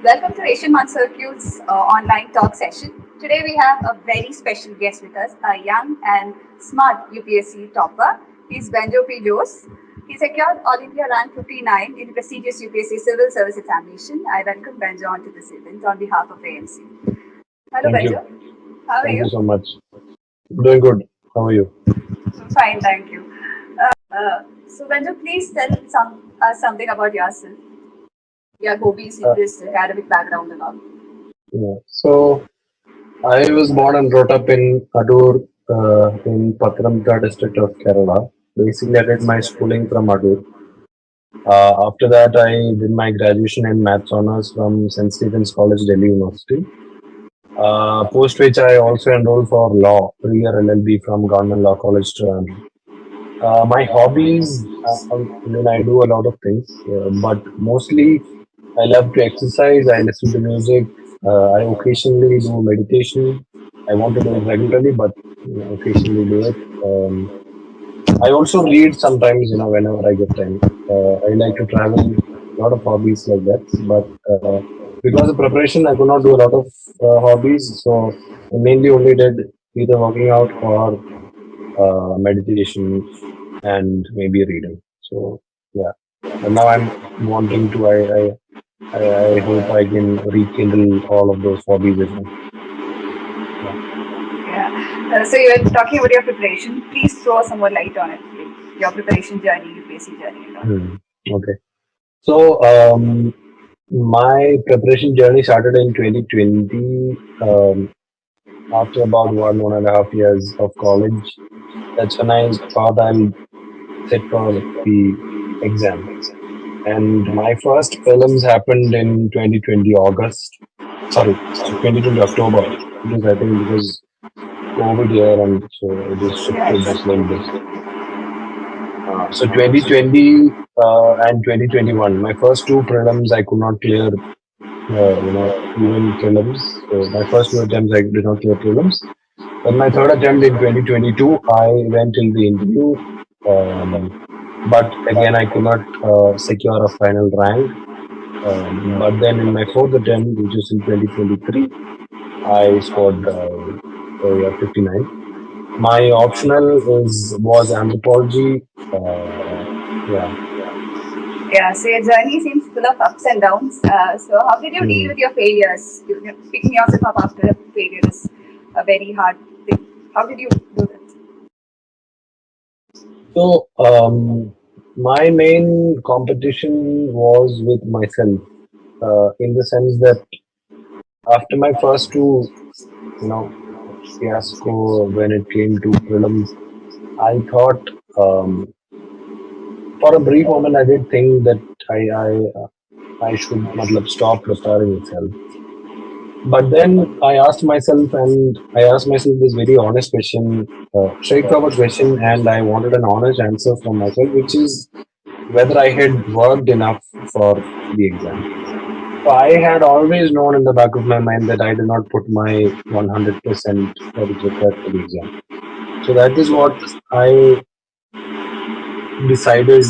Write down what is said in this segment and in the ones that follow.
Welcome to Asian Month Circuit's online talk session. Today we have a very special guest with us, a young and smart UPSC topper. He's Benjo P. Jose. He secured All India rank 59 in the prestigious UPSC Civil Service Examination. I welcome Benjo onto this event on behalf of AMC. Hello Thank you. Benjo, how are Thank you you? so much. Doing good. How are you? Fine, thank you. So Benjo, please tell us something about yourself, your hobbies, Uh, interests, academic background and all. yeah. So I was born and brought up in Adur, in Patramtha district of Kerala. Basically, I did my schooling from Adur. After that, I did my graduation in Maths Honors from St. Stephen's College, Delhi University. Post which I also enrolled for law, 3 year LLB from Government Law College, Trivandrum. My hobbies, I do a lot of things, but mostly I love to exercise. I listen to music. I occasionally do meditation. I want to do it regularly, but occasionally do it. I also read sometimes, whenever I get time. I like to travel. A lot of hobbies like that. But because of preparation, I could not do a lot of hobbies. So I mainly only did either working out or meditation and maybe reading. So yeah, but now I'm wanting to. I hope I can rekindle all of those hobbies again. Yeah. Yeah. So you were talking about your preparation. Please throw some more light on it. Like your preparation journey, UPSC journey, and all. Hmm. Okay. So my preparation journey started in 2020. After about 1.5 years of college, that's when I thought I'll sit for the exam. And my first films happened in 2020 August. Sorry, 2020 October. Because I think because COVID year and so it just Yeah, shifted just like this. exactly. So 2020 and 2021, my first two prelims I could not clear. Even prelims. So my first two attempts I did not clear prelims. But my third attempt in 2022, I went till the interview. Um, but again, I could not secure a final rank. But then in my fourth attempt, which was in 2023, I scored yeah, 59. My optional is was anthropology. Yeah. Yeah. So your journey seems full of ups and downs. So how did you deal Hmm. with your failures? Picking yourself up after a failure is a very hard thing. How did you do that? So my main competition was with myself, in the sense that after my first two, you know, fiasco when it came to prelims, I thought, for a brief moment I did think that I should matlab, stop preparing itself. But then I asked myself this very honest question, straightforward question, and I wanted an honest answer from myself, which is whether I had worked enough for the exam. So I had always known in the back of my mind that I did not put my 100% that is required for the exam. So that is what I decided.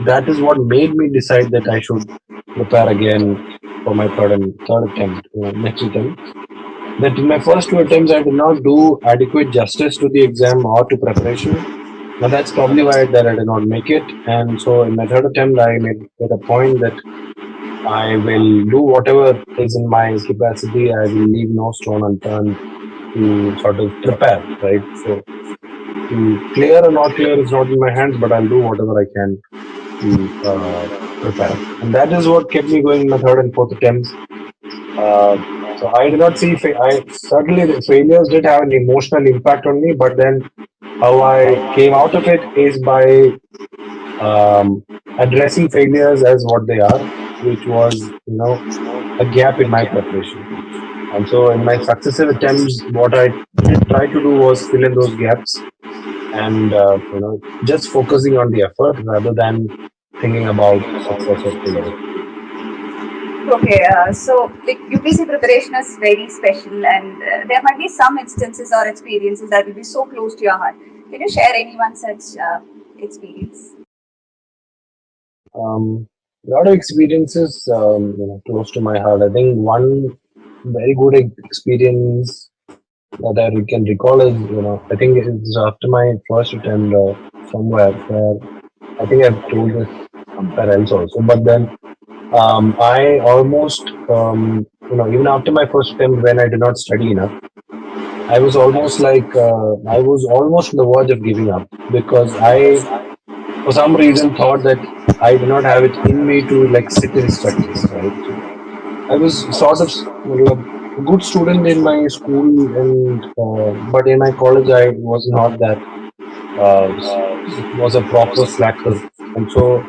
That is what made me decide that I should prepare again for my third attempt, next attempt. That in my first two attempts I did not do adequate justice to the exam or to preparation. Now that's probably why that I did not make it. And so in my third attempt, I made a point that I will do whatever is in my capacity. I will leave no stone unturned to sort of prepare, right? So to clear or not clear is not in my hands, but I'll do whatever I can to prepare. And that is what kept me going in my third and fourth attempts. Uh, so I did not see. I certainly the failures did have an emotional impact on me, but then how I came out of it is by um, addressing failures as what they are, which was a gap in my preparation. And so in my successive attempts, what I did try to do was fill in those gaps and just focusing on the effort rather than thinking about success or failure. Okay, so like UPC preparation is very special, and there might be some instances or experiences that will be so close to your heart. Can you share any one such experience? Um, A lot of experiences, close to my heart. I think one very good experience that I can recall is, I think it's after my first attempt somewhere where I think I've told this somewhere else also. But then I almost, even after my first attempt when I did not study enough, I was almost I was almost on the verge of giving up because I, for some reason, thought that I did not have it in me to like sit and study, right? So I was sort of a good student in my school, and but in my college I was not that was a proper slacker, and so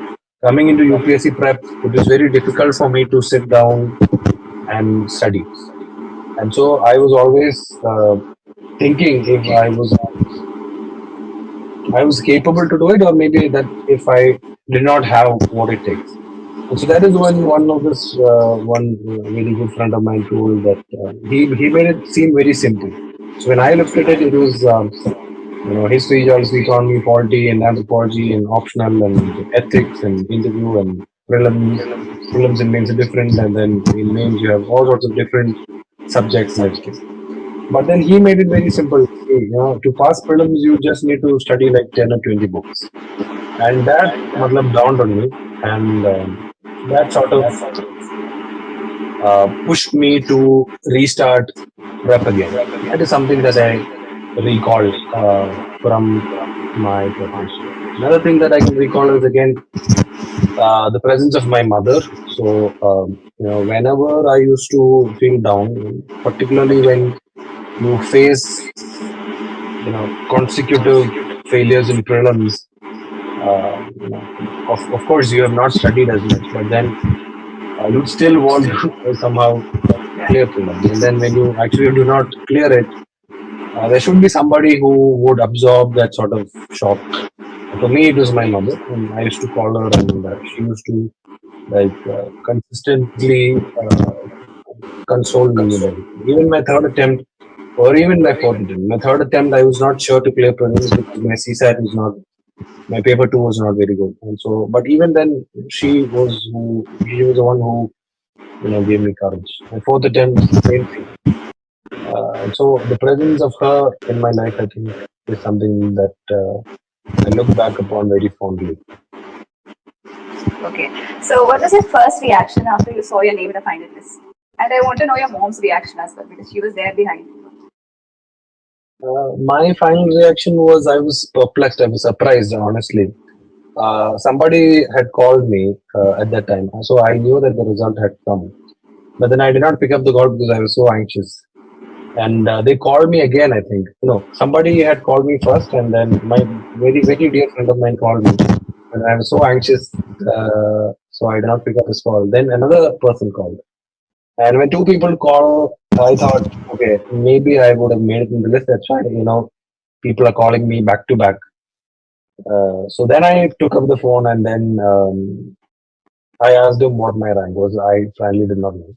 coming into UPSC prep, it was very difficult for me to sit down and study, and so I was always thinking if I was capable to do it, or maybe that if I did not have what it takes. And so that is when one of this one very good friend of mine told that he made it seem very simple. So when I looked at it, it was history, geography, economy, polity, and anthropology, and optional, and ethics, and interview, and prelims. Prelims and mains are different, and then in mains you have all sorts of different subjects and everything. But then he made it very simple. To pass prelims, you just need to study like 10 or 20 books, and that matlab dawned on me, and that sort of pushed me to restart prep again. That is something that I recalled from my preparation. Another thing that I can recall is again the presence of my mother. So whenever I used to feel down, particularly when you face consecutive failures in prelims, of course you have not studied as much, but then you'd still want to somehow clear prelims. And then when you actually do not clear it, there should be somebody who would absorb that sort of shock. For me, it was my mother, and I used to call her, and she used to consistently console me with everything. Even my third attempt, or even my fourth attempt. My third attempt, I was not sure to clear prelims because my CSAT was not, my paper two was not very good, and so. But even then, she was the one who gave me courage. My fourth attempt, same thing. And so the presence of her in my life, I think, is something that I look back upon very fondly. Okay. So, what was your first reaction after you saw your name in the final list? And I want to know your mom's reaction as well because she was there behind you. My final reaction was I was perplexed. I was surprised, honestly. Somebody had called me at that time, so I knew that the result had come. But then I did not pick up the call because I was so anxious. And they called me again, I think. No, somebody had called me first, and then my very, very dear friend of mine called me. And I was so anxious, so I did not pick up his call. Then another person called. And when two people call, I thought, okay, maybe I would have made it in the list. That's why, people are calling me back to back. So then I took up the phone, and then I asked him what my rank was. I finally did not know.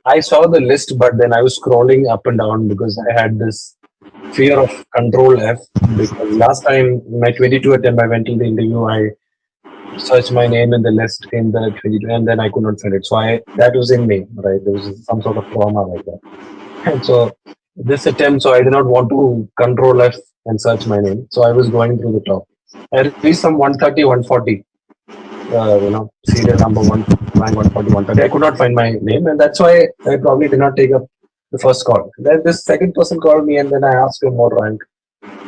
I saw the list, but then I was scrolling up and down because I had this fear of control F. Because last time, in my 22 attempt, I went to the interview, I searched my name in the list in the 22, and then I could not find it. So that was in me, right? There was some sort of trauma like that. And so this attempt, so I did not want to control F and search my name. So I was going through the top. I reached some 130, 140, serial number one, rank 140, 130. I could not find my name, and that's why I probably did not take up the first call. Then this second person called me, and then I asked him what rank,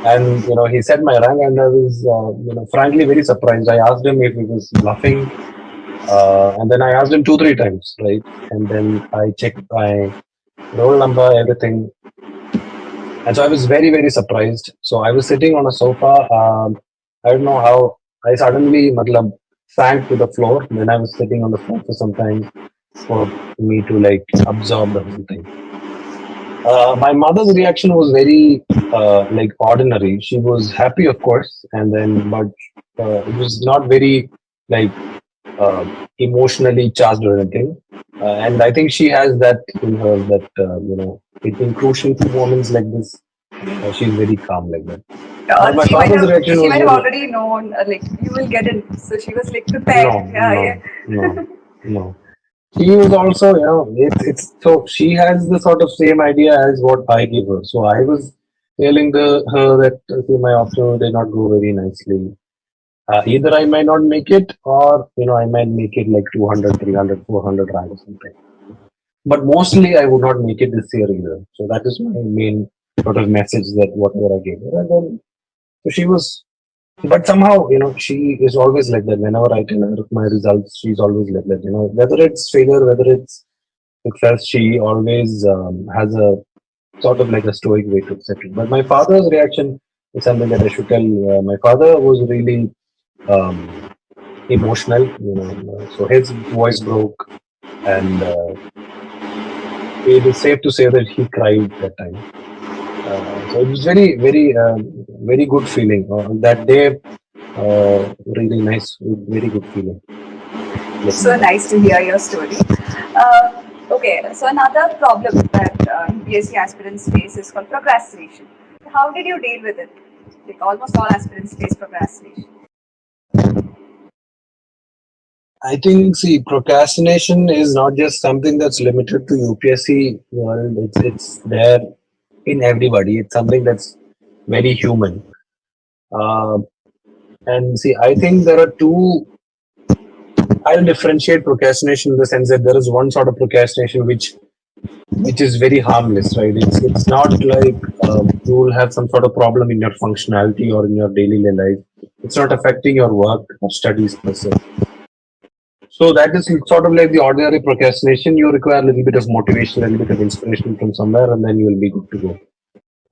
and he said my rank, and I was frankly very surprised. I asked him if he was bluffing, and then I asked him 2 3 times, right, and then I checked my roll number, everything, and so I was very very surprised. So I was sitting on a sofa. I don't know how I suddenly, matlab, sank to the floor. Then I was sitting on the floor for some time for me to like absorb the whole thing. My mother's reaction was very ordinary. She was happy, of course, and then but it was not very like uh, emotionally charged or anything. And I think she has that in her that in crucial moments like this, she's very calm like that. My She might father's have reaction she was might have very, already known like you will get in. So she was like prepared. no, Yeah, no, yeah. no, no. She was also, it's so she has the sort of same idea as what I give her. So I was telling her that see, my option did not go very nicely. Either I might not make it, or I might make it like 200, 300, 400 rank or something. But mostly I would not make it this year either. So that is my main sort of message that whatever I gave her. And then so she was, but somehow, she is always like that. Whenever I tell her my results, she's always like that. Whether it's failure, whether it's success, she always has a sort of like a stoic way to accept it. But my father's reaction is something that I should tell. My father was really emotional, so his voice broke, and it is safe to say that he cried that time. So it was very, very, very good feeling. That day, really nice, very good feeling. So Looking back. nice to hear your story. Okay, so another problem that UPSC aspirants face is called procrastination. How did you deal with it? Like almost all aspirants face procrastination. I think, see, procrastination is not just something that's limited to UPSC world. It's there in everybody. It's something that's very human. Uh, and see, I think there are two. I'll differentiate procrastination in the sense that there is one sort of procrastination which is very harmless, right? It's not like you will have some sort of problem in your functionality or in your daily life. It's not affecting your work or studies per se. So that is sort of like the ordinary procrastination. You require a little bit of motivation, a little bit of inspiration from somewhere, and then you will be good to go.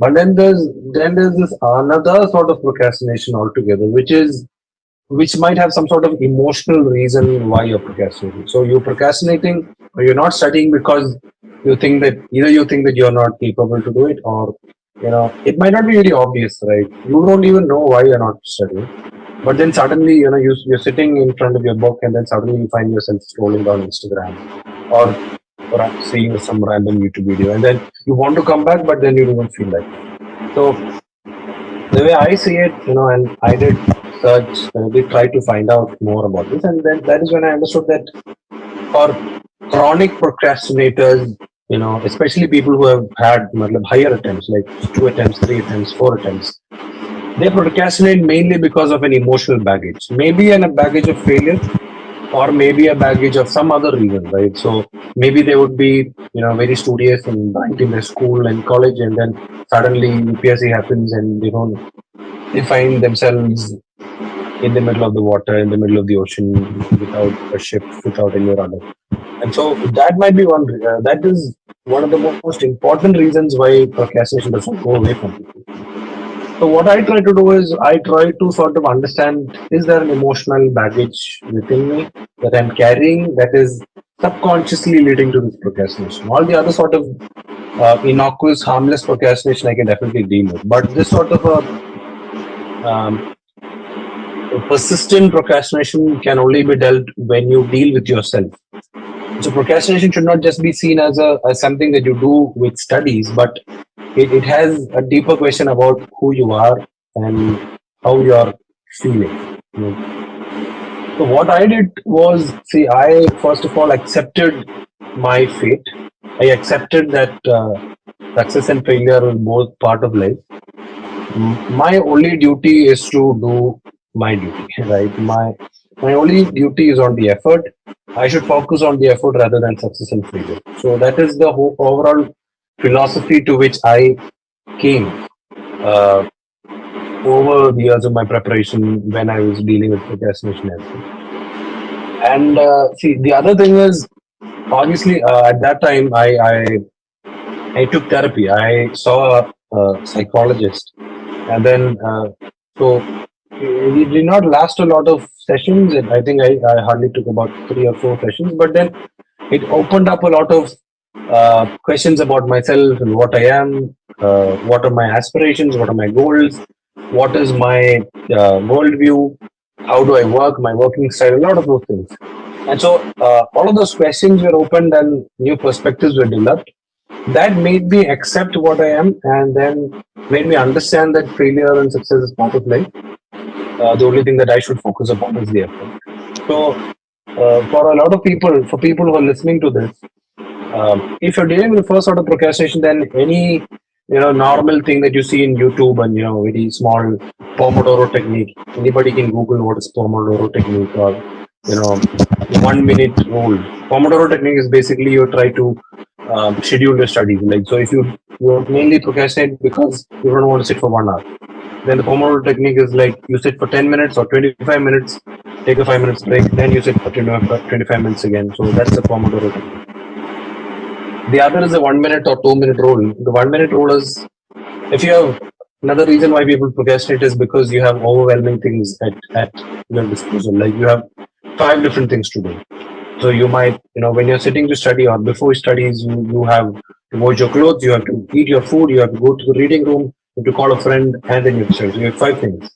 But then there's this another sort of procrastination altogether, which might have some sort of emotional reason why you're procrastinating. So you're procrastinating, or you're not studying because you think that either you think that you're not capable to do it, or it might not be very obvious, right? You don't even know why you're not studying, but then suddenly you're sitting in front of your book, and then suddenly you find yourself scrolling down Instagram, or seeing some random YouTube video, and then you want to come back, but then you don't feel like it. So the way I see it, and I did search, did try to find out more about this, and then that is when I understood that for chronic procrastinators, especially people who have had higher attempts, like 2 attempts, 3 attempts, 4 attempts, they procrastinate mainly because of an emotional baggage, maybe a baggage of failure, or maybe a baggage of some other reason, right? So maybe they would be, very studious and bright in their school and college, and then suddenly UPSC happens, and they find themselves in the middle of the water, in the middle of the ocean, without a ship, without any rudder. And so that might be one. That is one of the most important reasons why procrastination doesn't go away from people. So what I try to do is I try to sort of understand: is there an emotional baggage within me that I'm carrying that is subconsciously leading to this procrastination? All the other sort of innocuous, harmless procrastination I can definitely deal with, but this sort of um, persistent procrastination can only be dealt when you deal with yourself. So procrastination should not just be seen as something that you do with studies, but it has a deeper question about who you are and how you are feeling. So what I did was, see, I first of all accepted my fate. I accepted that success and failure are both part of life. My only duty is to do my duty, right? My only duty is on the effort. I should focus on the effort rather than success and failure. So that is the whole overall philosophy to which I came uh, over the years of my preparation when I was dealing with procrastination as well. And see, the other thing is, obviously, at that time, I took therapy. I saw a psychologist, and then so it did not last a lot of sessions. I think I hardly took about 3 or 4 sessions, but then it opened up a lot of questions about myself and what I am, what are my aspirations, what are my goals, what is my worldview, how do I work, my working style, a lot of those things. And so all of those questions were opened and new perspectives were developed. That made me accept what I am, and then made me understand that failure and success is part of life. The only thing that I should focus upon is the effort. So, for a lot of people, for people who are listening to this, if you're dealing with the first sort of procrastination, then any normal thing that you see in YouTube and very small Pomodoro technique, anybody can Google what is Pomodoro technique or 1 minute rule. Pomodoro technique is basically you try to schedule your studies. Like so, if you mainly procrastinate because you don't want to sit for 1 hour, then the Pomodoro technique is like you sit for 10 minutes or 25 minutes, take a 5 minutes break, then you sit for 25 minutes again. So that's the Pomodoro technique. The other is a 1 minute or 2 minute rule. The 1 minute rule is if you have another reason why people procrastinate is because you have overwhelming things at your disposal. Like you have five different things to do. So you might, when you're sitting to study or before studies, you have to wash your clothes, you have to eat your food, you have to go to the reading room, you have to call a friend, and then you have to study. So you have five things.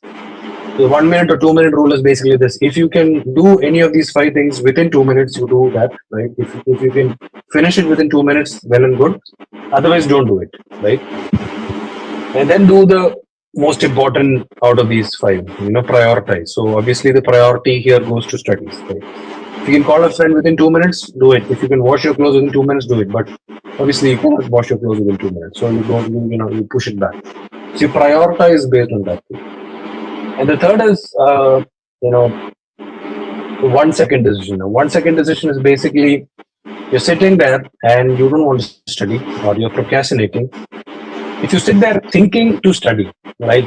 The 1 minute or 2 minute rule is basically this. If you can do any of these five things within 2 minutes, you do that, right? If you can finish it within 2 minutes, well and good. Otherwise, don't do it, right? And then do the most important out of these five, prioritize. So obviously the priority here goes to studies, right? If you can call a friend within 2 minutes, do it. If you can wash your clothes within 2 minutes, do it. But obviously you cannot wash your clothes within 2 minutes. So you don't, you push it back. So you prioritize based on that. And the third is, you know, 1 second decision. A 1 second decision is basically you're sitting there and you don't want to study or you're procrastinating. If you sit there thinking to study, like,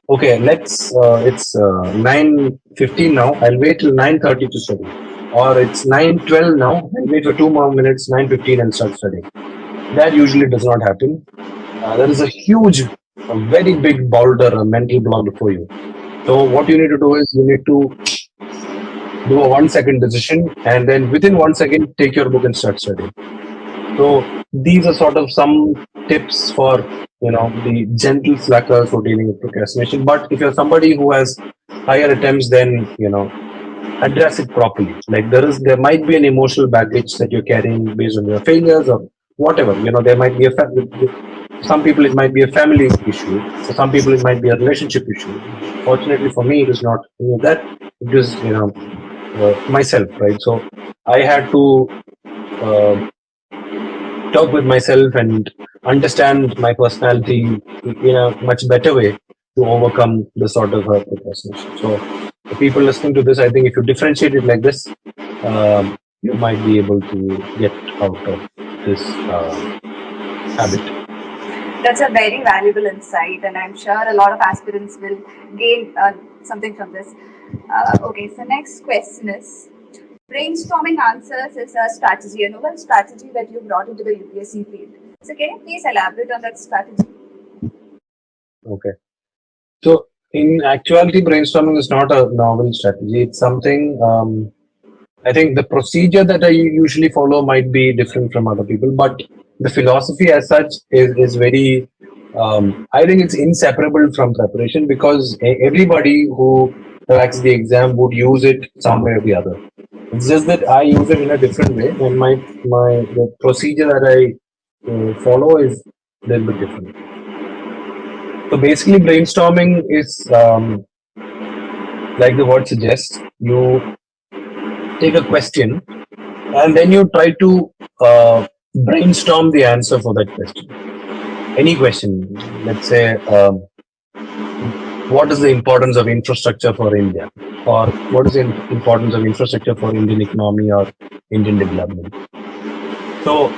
okay, it's 9:15 now, I'll wait till 9:30 to study. Or it's 9:12 now, I'll wait for 2 more minutes, 9:15 and start studying. That usually does not happen. There is a huge, a very big boulder, a mental block before you. So what you need to do is you need to do a 1 second decision and then within 1 second take your book and start studying. So these are sort of some tips for the gentle slackers for dealing with procrastination. But if you're somebody who has higher attempts, then address it properly. Like there might be an emotional baggage that you're carrying based on your failures or whatever. There might be some people it might be a family issue. For some people it might be a relationship issue. Fortunately for me, it is not any of that. It was myself, right? So I had to uh, talk with myself and understand my personality in a much better way to overcome this sort of procrastination. So, the people listening to this, I think if you differentiate it like this, you might be able to get out of this habit. That's a very valuable insight, and I'm sure a lot of aspirants will gain something from this. Okay, so next question is brainstorming answers is a strategy, a novel strategy that you brought into the UPSC field. So, can you please elaborate on that strategy? Okay. So, in actuality, brainstorming is not a novel strategy. It's something. I think the procedure that I usually follow might be different from other people, but the philosophy as such is very. I think it's inseparable from preparation because everybody who cracks the exam would use it some way or the other. It's just that I use it in a different way, and the procedure that I follow is a little bit different. So basically, brainstorming is like the word suggests. You take a question and then you try to brainstorm the answer for that question. Any question, let's say, what is the importance of infrastructure for India, or what is the importance of infrastructure for Indian economy or Indian development? So,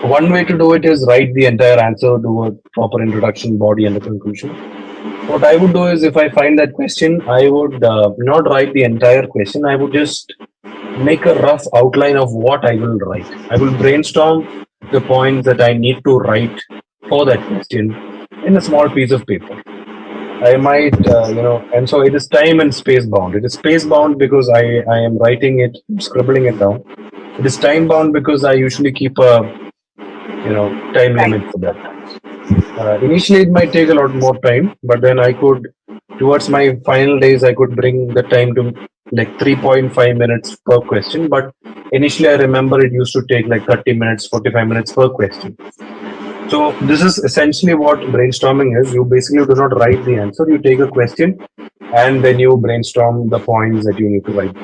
one way to do it is write the entire answer, do a proper introduction, body, and a conclusion. What I would do is, if I find that question, I would not write the entire question. I would just make a rough outline of what I will write. I will brainstorm the points that I need to write for that question in a small piece of paper. I might, and so it is time and space bound. It is space bound because I am writing it, scribbling it down. It is time bound because I usually keep a, time limit for that. Initially, it might take a lot more time, but then I could, towards my final days, I could bring the time to like 3.5 minutes per question, but initially I remember it used to take like 30 minutes, 45 minutes per question. So this is essentially what brainstorming is. You basically do not write the answer. You take a question and then you brainstorm the points that you need to write.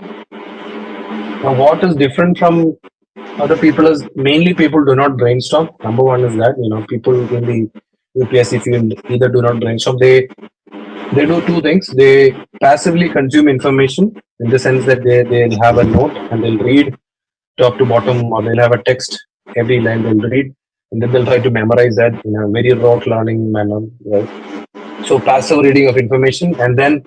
Now, what is different from other people is mainly people do not brainstorm. Number one is that people in the UPSC field either do not brainstorm. They do two things. They passively consume information in the sense that they'll have a note and they'll read top to bottom, or they'll have a text every line they'll read, and then they'll try to memorize that in a very rote learning manner. Right? So passive reading of information, and then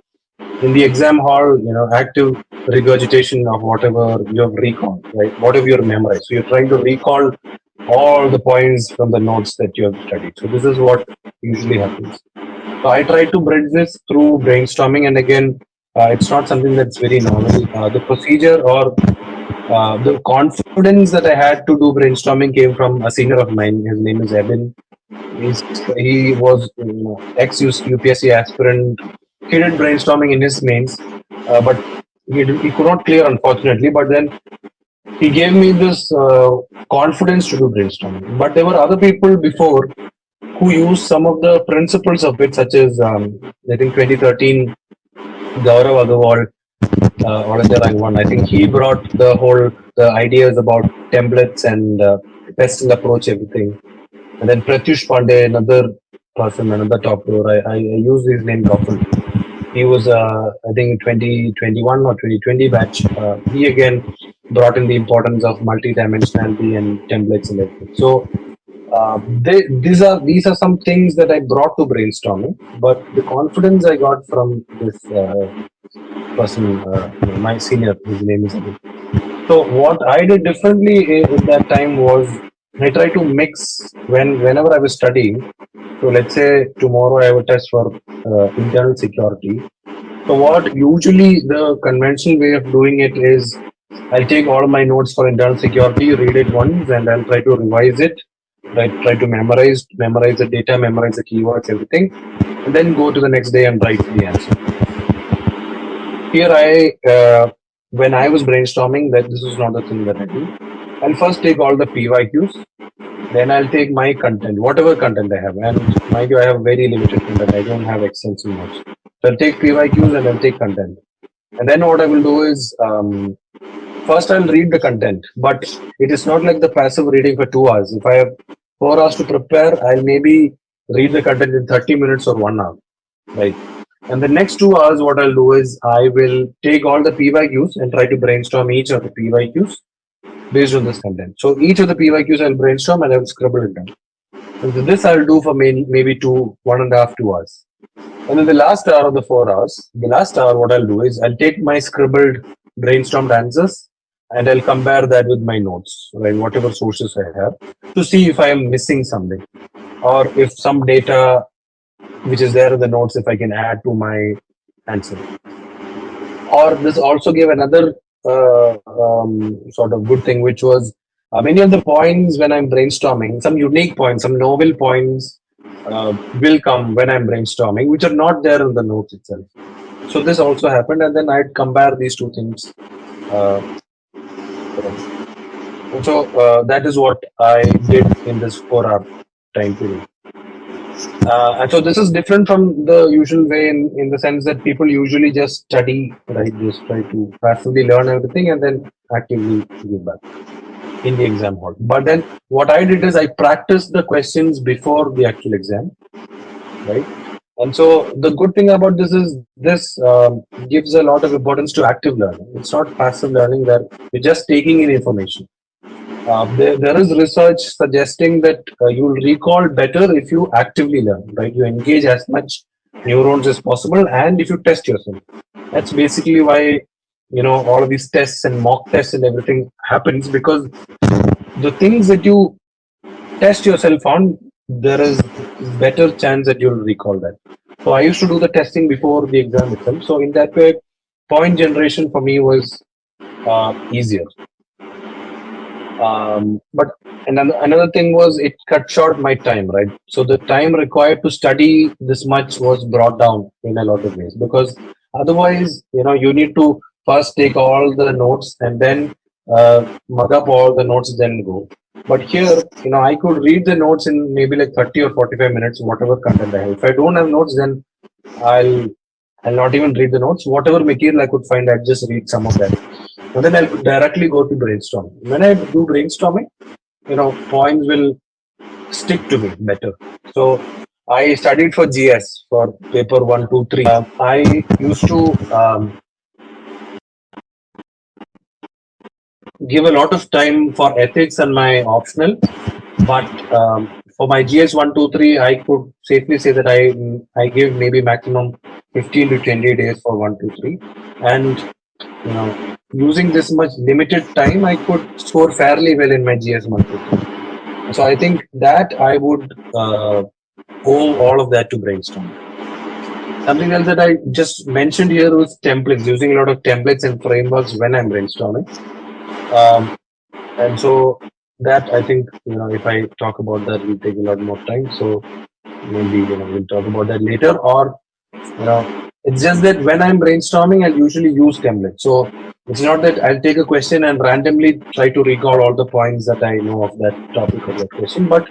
in the exam hall, active regurgitation of whatever you have recalled, right? Whatever you have memorized. So you're trying to recall all the points from the notes that you have studied. So this is what usually happens. So I try to bridge this through brainstorming, and again, it's not something that's very novel. The procedure or the confidence that I had to do brainstorming came from a senior of mine. His name is Eben. He was ex UPSC aspirant. He did brainstorming in his mains, but he could not clear, unfortunately. But then he gave me this confidence to do brainstorming. But there were other people before who used some of the principles of it, such as I think 2013 Gaurav Agarwal or the rank one. I think he brought the ideas about templates and testing approach, everything. And then Pratyush Pandey, another person, another top player. I use his name often. He was, I think, 2021 or 2020 batch. He again brought in the importance of multi-dimensionality and templates and everything. So these are some things that I brought to brainstorming. But the confidence I got from this person, my senior, his name is Abhi. So what I did differently at that time was I tried to mix whenever I was studying. So let's say tomorrow I have a test for internal security. So what usually the conventional way of doing it is I'll take all my notes for internal security, read it once, and I'll try to revise it. Try to memorize the data, memorize the keywords, everything, and then go to the next day and write the answer. Here when I was brainstorming, that this is not the thing that I do. I'll first take all the PYQs, then I'll take my content, whatever content I have. And mind you, I have very limited content. I don't have extensive notes. So I'll take PYQs and I'll take content. And then what I will do is first I'll read the content, but it is not like the passive reading for 2 hours. If I have 4 hours to prepare, I'll maybe read the content in 30 minutes or 1 hour. Right. And the next 2 hours, what I'll do is I will take all the PYQs and try to brainstorm each of the PYQs based on this content. So each of the PYQs I'll brainstorm and I'll scribble it down. And so this I'll do for maybe 1.5, 2 hours. And then the last hour of the 4 hours, the last hour, what I'll do is I'll take my scribbled, brainstormed answers and I'll compare that with my notes, right? Whatever sources I have, to see if I am missing something or if some data which is there in the notes, if I can add to my answer. Or this also gave another sort of good thing, which was many of the points when I'm brainstorming, some unique points, some novel points will come when I'm brainstorming, which are not there in the notes itself. So this also happened, and then I'd compare these two things. So that is what I did in this 4 hour time period. And so this is different from the usual way in the sense that people usually just study, right? Just try to passively learn everything and then actively give back in the exam hall. But then what I did is I practiced the questions before the actual exam, right? And so the good thing about this is this gives a lot of importance to active learning. It's not passive learning that you're just taking in information. There is research suggesting that you'll recall better if you actively learn, right? You engage as much neurons as possible, and if you test yourself. That's basically why all of these tests and mock tests and everything happens, because the things that you test yourself on, there is better chance that you'll recall that. So I used to do the testing before the exam itself. So in that way, point generation for me was easier. But another thing was it cut short my time, right? So the time required to study this much was brought down in a lot of ways, because otherwise, you need to first take all the notes and then mug up all the notes, then go. But here, I could read the notes in maybe like 30 or 45 minutes, whatever content I have. If I don't have notes, then I'll I'll not even read the notes. Whatever material I could find, I'll just read some of that. And then I'll directly go to brainstorming. When I do brainstorming, points will stick to me better. So I studied for GS for paper 1, 2, 3. I used to give a lot of time for ethics and my optional, but for my GS 1, 2, 3, I could safely say that I give maybe maximum 15 to 20 days for 1, 2, 3, and using this much limited time, I could score fairly well in my GS 1, 2, 3. So I think that I would owe all of that to brainstorm. Something else that I just mentioned here was templates, using a lot of templates and frameworks when I'm brainstorming. And so that I think, if I talk about that, will take a lot more time. So maybe, we'll talk about that later. Or, it's just that when I'm brainstorming, I'll usually use templates. So it's not that I'll take a question and randomly try to recall all the points that I know of that topic or that question, but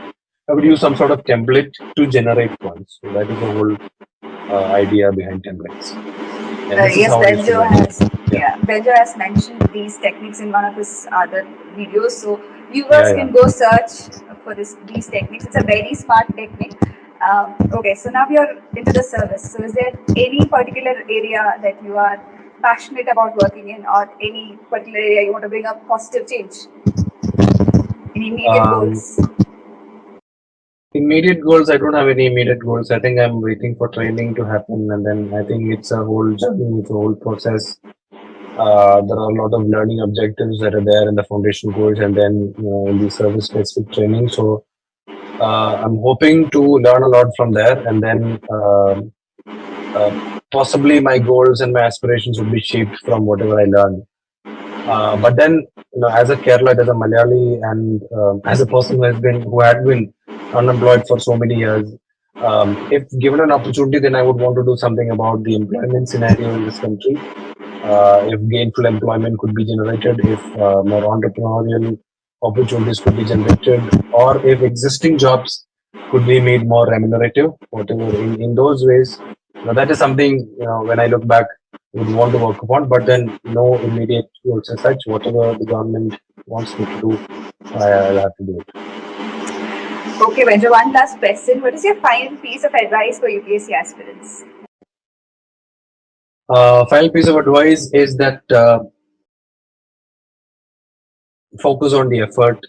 I would use some sort of template to generate points. So that is the whole idea behind templates. And this is Yes, how I used to Benjo brainstorm. has Benjo has mentioned these techniques in one of his other videos, so viewers Yeah, can yeah. go search for these techniques. It's a very smart technique. Okay, so now we are into the service. So, is there any particular area that you are passionate about working in, or any particular area you want to bring up positive change? Any immediate Um, goals? Immediate goals, I don't have any immediate goals. I think I'm waiting for training to happen, and then I think it's a whole journey, it's a whole process. There are a lot of learning objectives that are there in the foundation course, and then in the service specific training. So I'm hoping to learn a lot from there, and then possibly my goals and my aspirations would be shaped from whatever I learn. But then, as a Kerala, as a Malayali, and as a person who had been unemployed for so many years, if given an opportunity, then I would want to do something about the employment scenario in this country. If gainful employment could be generated, if more entrepreneurial opportunities could be generated, or if existing jobs could be made more remunerative, whatever in those ways. That is something, when I look back, would want to work upon, but then no immediate goals as such. Whatever the government wants me to do, I'll have to do it. Okay, Benjo, one last question. What is your final piece of advice for UPSC aspirants? Final piece of advice is that focus on the effort.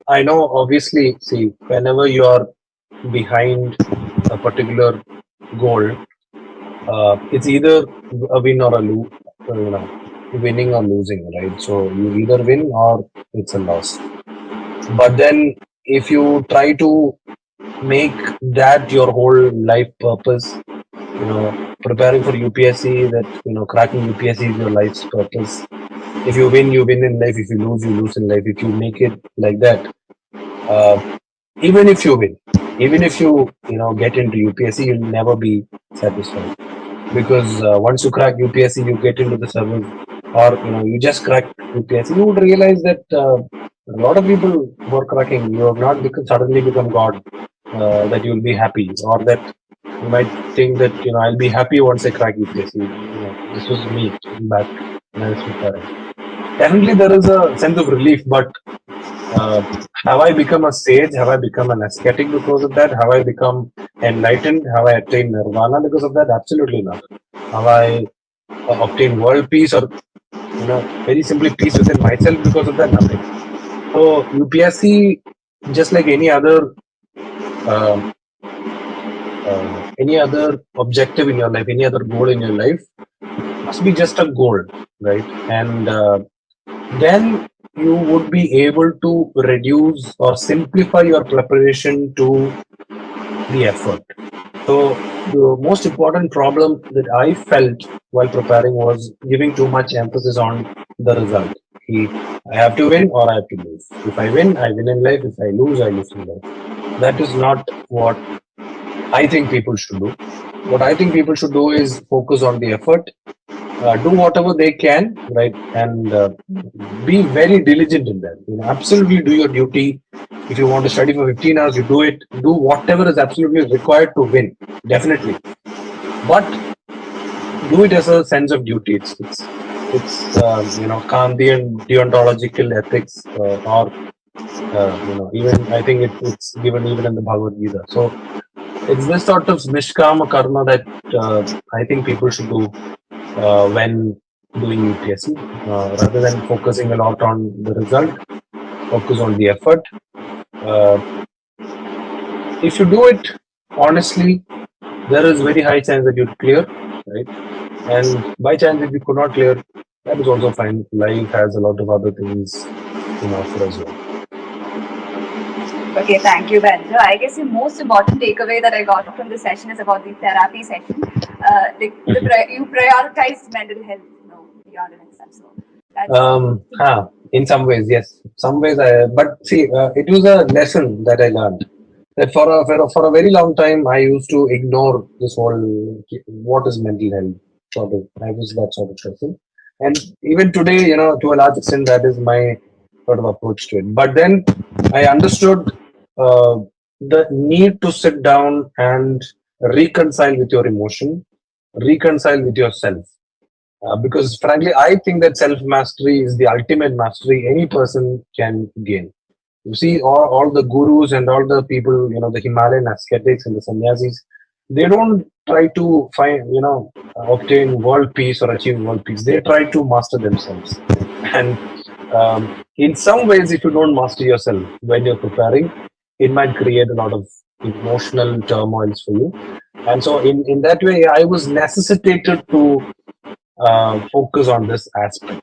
I know, obviously, see, whenever you are behind a particular goal, it's either a win or a lose, winning or losing, right? So you either win or it's a loss. But then if you try to make that your whole life purpose, preparing for UPSC, that, cracking UPSC is your life's purpose. If you win, you win in life. If you lose, you lose in life. If you make it like that, even if you win, even if you get into UPSC, you'll never be satisfied, because once you crack UPSC, you get into the service, or you just crack UPSC, you would realize that a lot of people who are cracking, you have not suddenly become God, that you will be happy, or that you might think that I'll be happy once I crack UPSC. This was me back when I was preparing. Definitely, there is a sense of relief, but uh, have I become a sage? Have I become an ascetic because of that? Have I become enlightened? Have I attained nirvana because of that? Absolutely not. Have I obtained world peace, or very simply peace within myself because of that? Nothing. So UPSC, just like um any other objective in your life, any other goal in your life, must be just a goal, right? And then you would be able to reduce or simplify your preparation to the effort. So the most important problem that I felt while preparing was giving too much emphasis on the result. I have to win or I have to lose. If I win, I win in life. If I lose, I lose in life. That is not what I think people should do. What I think people should do is focus on the effort, do whatever they can, right, and be very diligent in that. Absolutely do your duty. If you want to study for 15 hours, you do it. Do whatever is absolutely required to win, definitely. But do it as a sense of duty. It's Kantian deontological ethics, or even I think it's given even in the Bhagavad Gita. So it's this sort of nishkama karma that I think people should do when doing UPSC, rather than focusing a lot on the result. Focus on the effort. Uh, if you do it honestly, there is very high chance that you'd clear, right? And by chance, if you could not clear, that is also fine. Life has a lot of other things in offer as well. Okay, thank you, Benjo. I guess the most important takeaway that I got from this session is about the therapy session. You prioritize mental health, beyond an exam. So In some ways, yes. Some ways, but see, it was a lesson that I learned. That for a very long time, I used to ignore this whole what is mental health sort of. I was that sort of person, and even today, to a large extent, that is my sort of approach to it. But then I understood uh, the need to sit down and reconcile with your emotion, reconcile with yourself. Because frankly, I think that self mastery is the ultimate mastery any person can gain. You see, all the gurus and all the people, the Himalayan ascetics and the sannyasis, they don't try to find, obtain world peace or achieve world peace. They try to master themselves. And in some ways, if you don't master yourself when you're preparing, it might create a lot of emotional turmoils for you. And so, in that way, I was necessitated to focus on this aspect.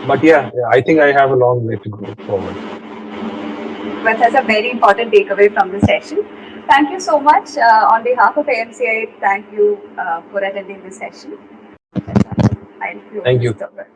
But yeah, I think I have a long way to go forward. but that's a very important takeaway from the session. Thank you so much. On behalf of AMCI, thank you for attending this session. I'll close Thank this you. topic.